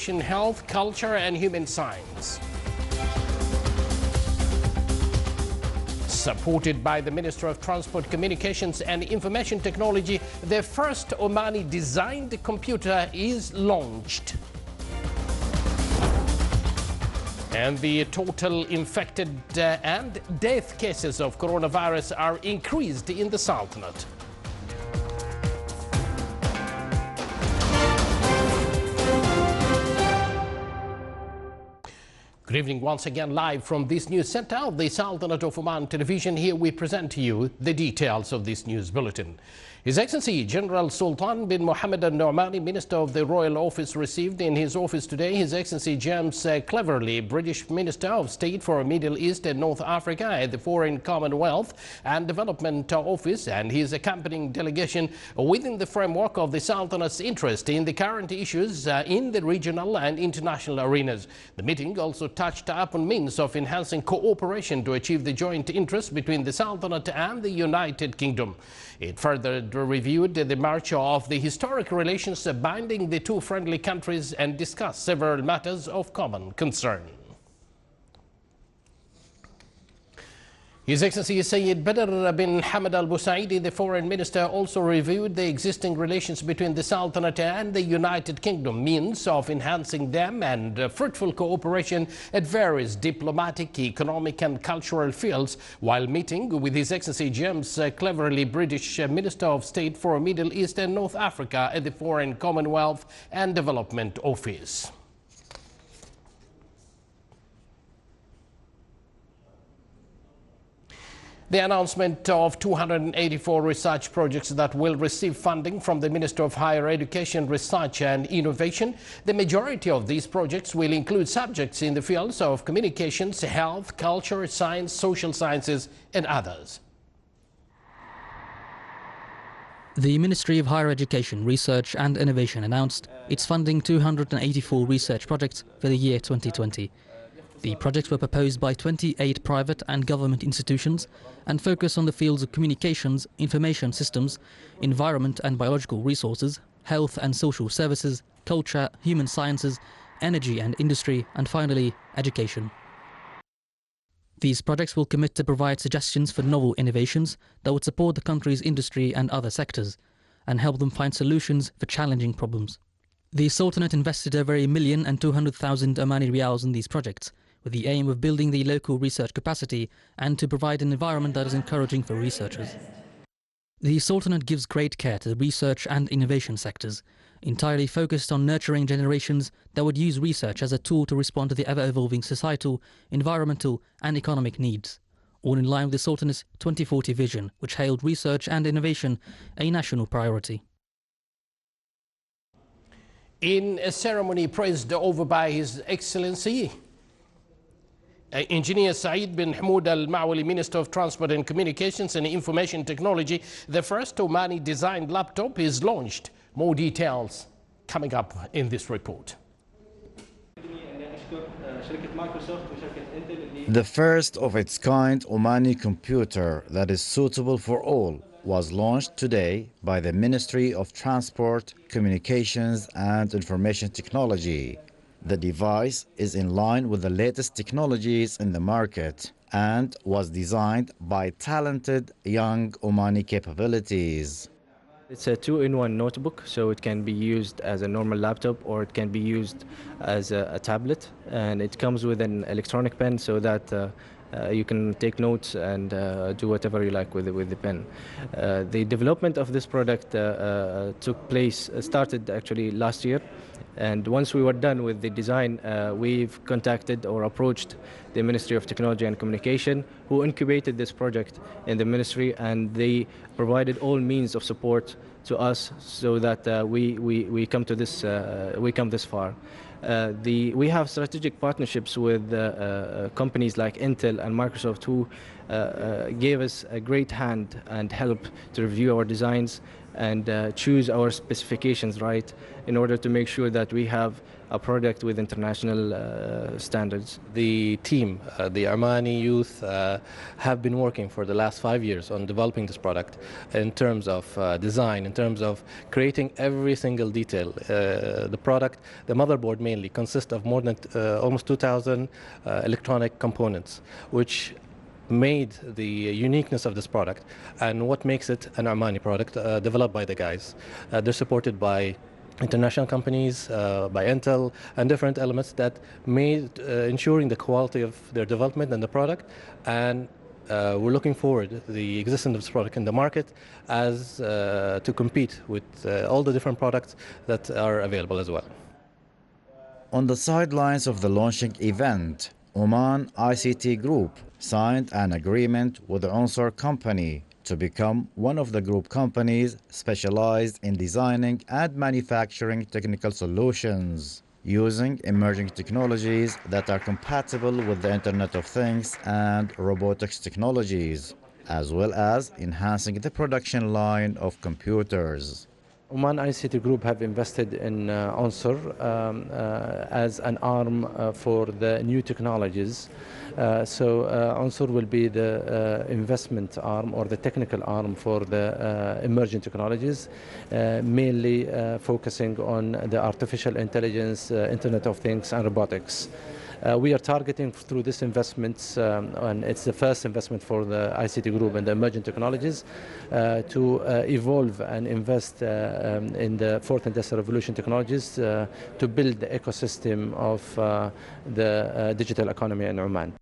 Health, culture and human science. Supported by the Minister of Transport, Communications and Information Technology, the first Omani designed computer is launched. And the total infected and death cases of coronavirus are increased in the Sultanate. Good evening once again, live from this news center of the Sultanate of Oman television. Here we present to you the details of this news bulletin. His Excellency General Sultan bin Mohammed al-Omani, Minister of the Royal Office, received in his office today His Excellency James Cleverly, British Minister of State for Middle East and North Africa at the Foreign Commonwealth and Development Office, and his accompanying delegation within the framework of the Sultanate's interest in the current issues in the regional and international arenas. The meeting also touched upon means of enhancing cooperation to achieve the joint interest between the Sultanate and the United Kingdom. It further reviewed the march of the historic relations binding the two friendly countries and discussed several matters of common concern. His Excellency Sayyid Badr bin Hamad Al Busaidi, the Foreign Minister, also reviewed the existing relations between the Sultanate and the United Kingdom, means of enhancing them and fruitful cooperation at various diplomatic, economic and cultural fields, while meeting with His Excellency James Cleverly, British Minister of State for Middle East and North Africa at the Foreign Commonwealth and Development Office. The announcement of 284 research projects that will receive funding from the Minister of Higher Education, Research and Innovation. The majority of these projects will include subjects in the fields of communications, health, culture, science, social sciences and others. The Ministry of Higher Education, Research and Innovation announced it's funding 284 research projects for the year 2020. The projects were proposed by 28 private and government institutions and focus on the fields of communications, information systems, environment and biological resources, health and social services, culture, human sciences, energy and industry, and finally, education. These projects will commit to provide suggestions for novel innovations that would support the country's industry and other sectors and help them find solutions for challenging problems. The Sultanate invested over $1,200,000 Omani Riyals in these projects, with the aim of building the local research capacity and to provide an environment that is encouraging for researchers. The Sultanate gives great care to the research and innovation sectors, entirely focused on nurturing generations that would use research as a tool to respond to the ever-evolving societal, environmental and economic needs, all in line with the Sultanate's 2040 vision, which hailed research and innovation a national priority. In a ceremony presided over by His Excellency Engineer Saeed bin Hamoud Al Mawali, Minister of Transport and Communications and Information Technology, the first Omani designed laptop is launched. More details coming up in this report. The first of its kind Omani computer that is suitable for all was launched today by the Ministry of Transport, Communications and Information Technology. The device is in line with the latest technologies in the market and was designed by talented young Omani capabilities. It's a two-in-one notebook, so it can be used as a normal laptop or it can be used as a tablet, and it comes with an electronic pen so that you can take notes and do whatever you like with the pen. The development of this product started actually last year, and once we were done with the design, we've contacted or approached the Ministry of Technology and Communication, who incubated this project in the ministry, and they provided all means of support to us so that we come this far. We have strategic partnerships with companies like Intel and Microsoft, who gave us a great hand and help to review our designs and choose our specifications right in order to make sure that we have a product with international standards. The team, the Omani youth, have been working for the last 5 years on developing this product in terms of design, in terms of creating every single detail. The product, the motherboard mainly, consists of more than almost 2,000 electronic components, which made the uniqueness of this product and what makes it an Omani product developed by the guys. They're supported by international companies, by Intel, and different elements that made ensuring the quality of their development and the product. And we're looking forward to the existence of this product in the market as to compete with all the different products that are available as well. On the sidelines of the launching event, Oman ICT Group signed an agreement with the Ansar company to become one of the group companies specialized in designing and manufacturing technical solutions using emerging technologies that are compatible with the Internet of Things and robotics technologies, as well as enhancing the production line of computers. Oman ICT Group have invested in Ansar as an arm for the new technologies. So Ansar will be the investment arm or the technical arm for the emerging technologies, mainly focusing on the artificial intelligence, Internet of Things and robotics. We are targeting through this investments, and it's the first investment for the ICT Group in the emerging technologies, to evolve and invest in the fourth industrial revolution technologies to build the ecosystem of the digital economy in Oman.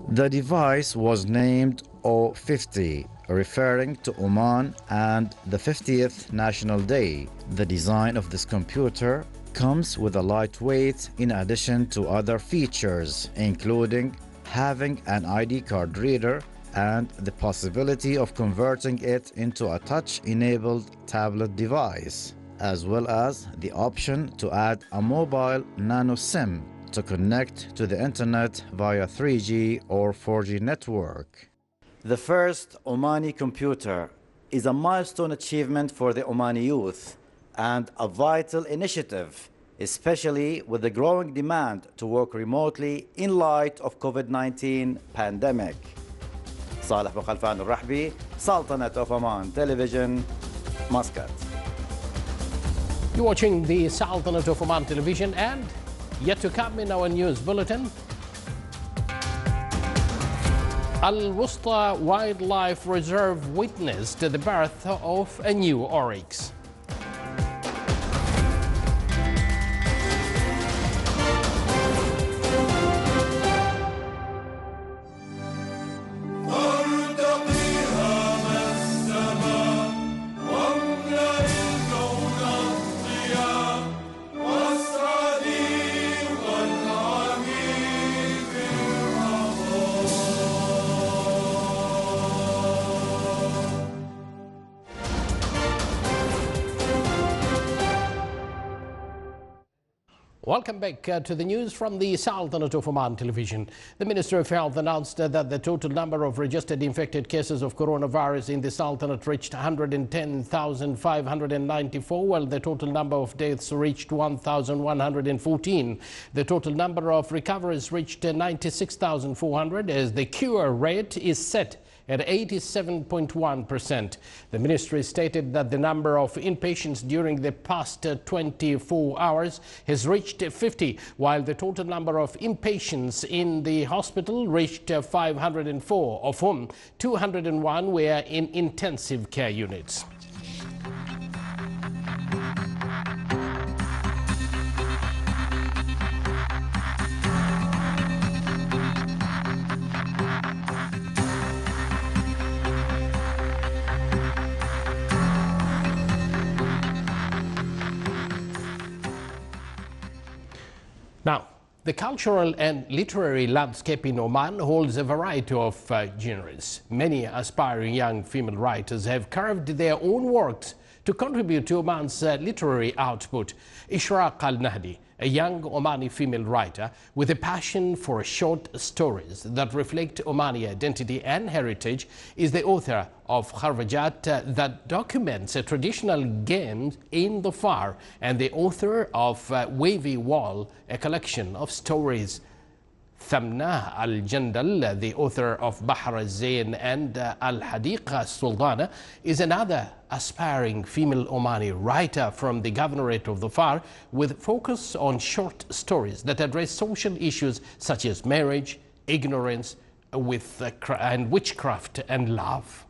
The device was named O50, referring to Oman and the 50th National Day. The design of this computer comes with a lightweight in addition to other features, including having an ID card reader and the possibility of converting it into a touch-enabled tablet device, as well as the option to add a mobile nano SIM to connect to the internet via 3G or 4G network. The first Omani computer is a milestone achievement for the Omani youth and a vital initiative, especially with the growing demand to work remotely in light of COVID-19 pandemic. Saleh Bukhalfan al-Rahbi, Sultanate of Oman Television, Muscat. You're watching the Sultanate of Oman Television, and yet to come in our news bulletin, Al-Wusta Wildlife Reserve witnessed the birth of a new oryx. Welcome back to the news from the Sultanate of Oman Television. The Minister of Health announced that the total number of registered infected cases of coronavirus in the Sultanate reached 110,594, while the total number of deaths reached 1,114. The total number of recoveries reached 96,400, as the cure rate is set at 87.1%. The ministry stated that the number of inpatients during the past 24 hours has reached 50, while the total number of inpatients in the hospital reached 504, of whom 201 were in intensive care units. Now, the cultural and literary landscape in Oman holds a variety of genres. Many aspiring young female writers have carved their own works to contribute to Oman's literary output. Ishraq al-Nahdi, a young Omani female writer with a passion for short stories that reflect Omani identity and heritage, is the author of Kharvajat that documents a traditional game in the Far, and the author of Wavy Wall, a collection of stories. Thamnah al-Jandal, the author of Bahr al-Zain and Al-Hadiqa al-Sultana, is another aspiring female Omani writer from the Governorate of the Far, with focus on short stories that address social issues such as marriage, ignorance, and witchcraft and love.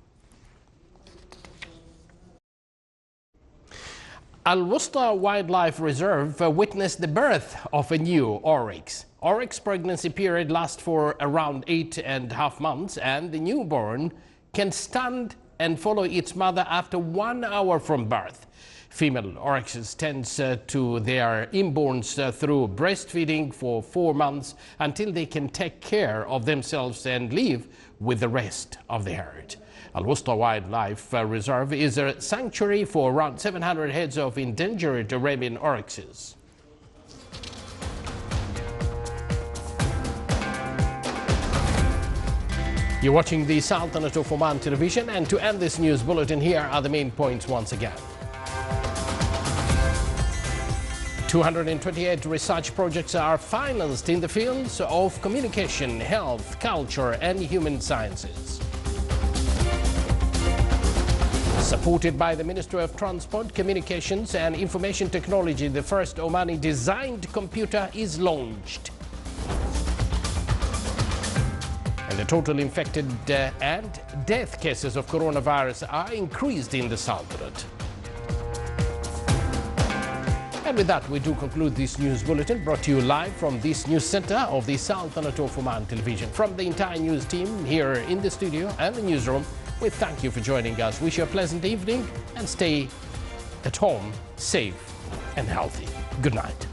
Al-Wusta Wildlife Reserve witnessed the birth of a new oryx. Oryx pregnancy period lasts for around 8.5 months, and the newborn can stand and follow its mother after 1 hour from birth. Female oryxes tend to their inborns through breastfeeding for 4 months until they can take care of themselves and live with the rest of the herd. Al-Wusta Wildlife Reserve is a sanctuary for around 700 heads of endangered Arabian oryxes. You're watching the Sultanate of Oman television, and to end this news bulletin, here are the main points once again. 228 research projects are financed in the fields of communication, health, culture and human sciences. Supported by the Ministry of Transport, Communications and Information Technology, the first Omani designed computer is launched. And the total infected and death cases of coronavirus are increased in the Sultanate. And with that, we do conclude this news bulletin, brought to you live from this news center of the Sultanate of Oman television. From the entire news team here in the studio and the newsroom, we thank you for joining us. Wish you a pleasant evening and stay at home, safe and healthy. Good night.